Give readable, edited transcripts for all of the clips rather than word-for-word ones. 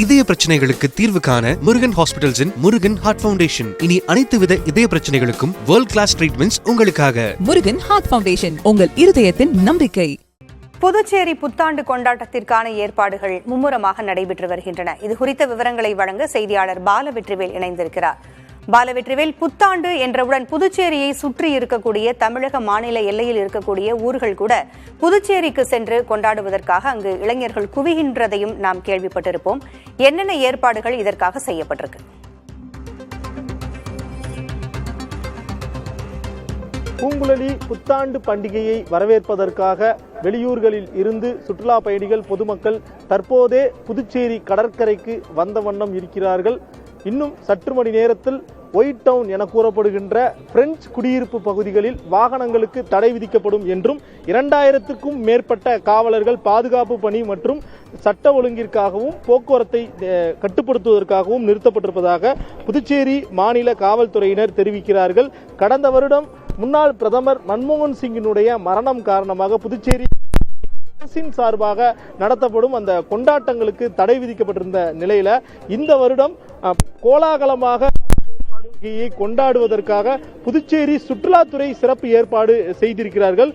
இதய பிரச்சனைகளுக்கு தீர்வு காண முருகன் ஹாஸ்பிடல்ஸின் முருகன் ஹார்ட் ஃபவுண்டேஷன். இனி அனைத்து வித இதய பிரச்சனைகளுக்கும் வேர்ல்ட் கிளாஸ் ட்ரீட்மெண்ட்ஸ் உங்களுக்காக. முருகன் ஹார்ட் ஃபவுண்டேஷன், உங்கள் இருதயத்தின் நம்பிக்கை. புதுச்சேரி புத்தாண்டு கொண்டாட்டத்திற்கான ஏற்பாடுகள் மும்முரமாக நடைபெற்று வருகின்றன. இது குறித்த விவரங்களை வழங்க செய்தியாளர் பாலவெற்றிவேல் இணைந்திருக்கிறார். பாலவெற்றிவேல், புத்தாண்டு என்றவுடன் புதுச்சேரியை சுற்றி இருக்கக்கூடிய தமிழக மாநில எல்லையில் இருக்கக்கூடிய ஊர்கள் கூட புதுச்சேரிக்கு சென்று கொண்டாடுவதற்காக அங்கு இளைஞர்கள் குவிகின்றதையும் நாம் கேள்விப்பட்டிருப்போம். என்னென்ன ஏற்பாடுகள் இதற்காக செய்யப்பட்டிருக்கு? பூங்குழலி புத்தாண்டு பண்டிகையை வரவேற்பதற்காக வெளியூர்களில் இருந்து சுற்றுலா பயணிகள், பொதுமக்கள் தற்போதே புதுச்சேரி கடற்கரைக்கு வந்த வண்ணம் இருக்கிறார்கள். இன்னும் சற்று மணி நேரத்தில் ஒயிட் டவுன் என கூறப்படுகின்ற பிரெஞ்சு குடியிருப்பு பகுதிகளில் வாகனங்களுக்கு தடை விதிக்கப்படும் என்றும் 2000க்கும் மேற்பட்ட காவலர்கள் பாதுகாப்பு பணி மற்றும் சட்ட ஒழுங்கிற்காகவும் போக்குவரத்தை கட்டுப்படுத்துவதற்காகவும் நிறுத்தப்பட்டிருப்பதாக புதுச்சேரி மாநில காவல்துறையினர் தெரிவிக்கிறார்கள். கடந்த வருடம் முன்னாள் பிரதமர் மன்மோகன் சிங்கினுடைய மரணம் காரணமாக புதுச்சேரி அரசின் சார்பாக நடத்தப்படும் அந்த கொண்டாட்டங்களுக்கு தடை விதிக்கப்பட்டிருந்த நிலையில இந்த வருடம் கோலாகலமாக கொண்டாடுவதற்காக புதுச்சேரி சுற்றுலாத்துறை சிறப்பு ஏற்பாடு செய்திருக்கிறார்கள்.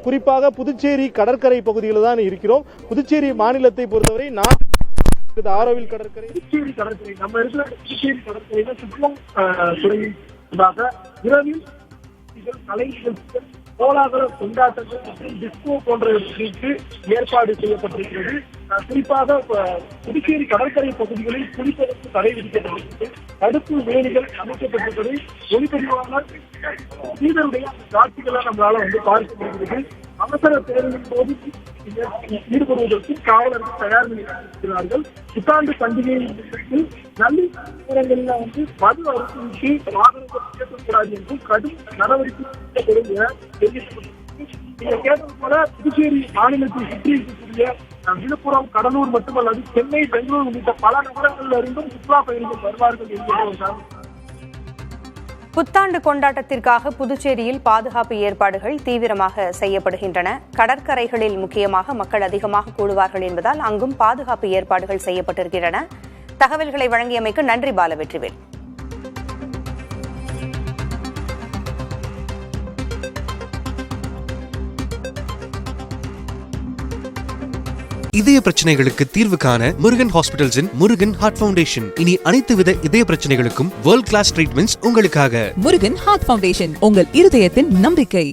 குறிப்பாக புதுச்சேரி கடற்கரை பகுதியில் தான் இருக்கிறோம். புதுச்சேரி மாநிலத்தை பொறுத்தவரை ஆரோவில் கடற்கரை, புதுச்சேரி கடற்கரை, நம்ம இருக்கிற புதுச்சேரி கடற்கரையில சுற்றுலாத்துறை இரவில் கலை நிகழ்ச்சிகள், கோலாகல கொண்டாட்டங்கள் மற்றும் டிஸ்கோ போன்றவற்றிற்கு ஏற்பாடு செய்யப்பட்டிருக்கிறது. குறிப்பாக புதுச்சேரி கடற்கரை பகுதிகளில் குளிப்பதற்கு தடை விதிக்கப்பட்டிருக்கிறது. தடுப்பு வேலிகள் அமைக்கப்பட்டிருப்பதை ஒளிப்பதிவாளர் சீதருடைய காட்சிகளை நம்மளால பார்க்க முடிகிறது. அவசர தேர்தலின் போது ஈடுபடுவதற்கு காவலர்கள் தயார் நிலையில். புத்தாண்டு பண்டிகையில் நல்ல நேரங்களில் மது அருந்துவிட்டு வாகனங்கள் இயக்கக்கூடாது என்றும் கடும் நடவடிக்கை எடுக்கப்படும் என தெரிவிக்கப்பட்டிருக்கிறது. நீங்க கேட்டது போல புதுச்சேரி மாநிலத்தை சுற்றி இருக்கக்கூடிய விழுப்புரம், கடலூர் மட்டுமல்லாது சென்னை, பெங்களூர் உள்ளிட்ட பல நகரங்களில் இருந்தும் சுற்றுலா பயணிகள் வருவார்கள் என்கிற புத்தாண்டு கொண்டாட்டத்திற்காக புதுச்சேரியில் பாதுகாப்பு ஏற்பாடுகள் தீவிரமாக செய்யப்படுகின்றன. கடற்கரைகளில் முக்கியமாக மக்கள் அதிகமாக கூடுவார்கள் என்பதால் அங்கும் பாதுகாப்பு ஏற்பாடுகள் செய்யப்பட்டிருக்கின்றன. தகவல்களை வழங்கியமைக்கு நன்றி பாலவெற்றிவேல். இதய பிரச்சனைகளுக்கு தீர்வு காண முருகன் ஹாஸ்பிடல்ஸின் முருகன் ஹார்ட் ஃபவுண்டேஷன். இனி அனைத்து வித இதய பிரச்சனைகளுக்கும் வேர்ல்ட் கிளாஸ் ட்ரீட்மெண்ட்ஸ் உங்களுக்காக. முருகன் ஹார்ட் ஃபவுண்டேஷன், உங்கள் இருதயத்தின் நம்பிக்கை.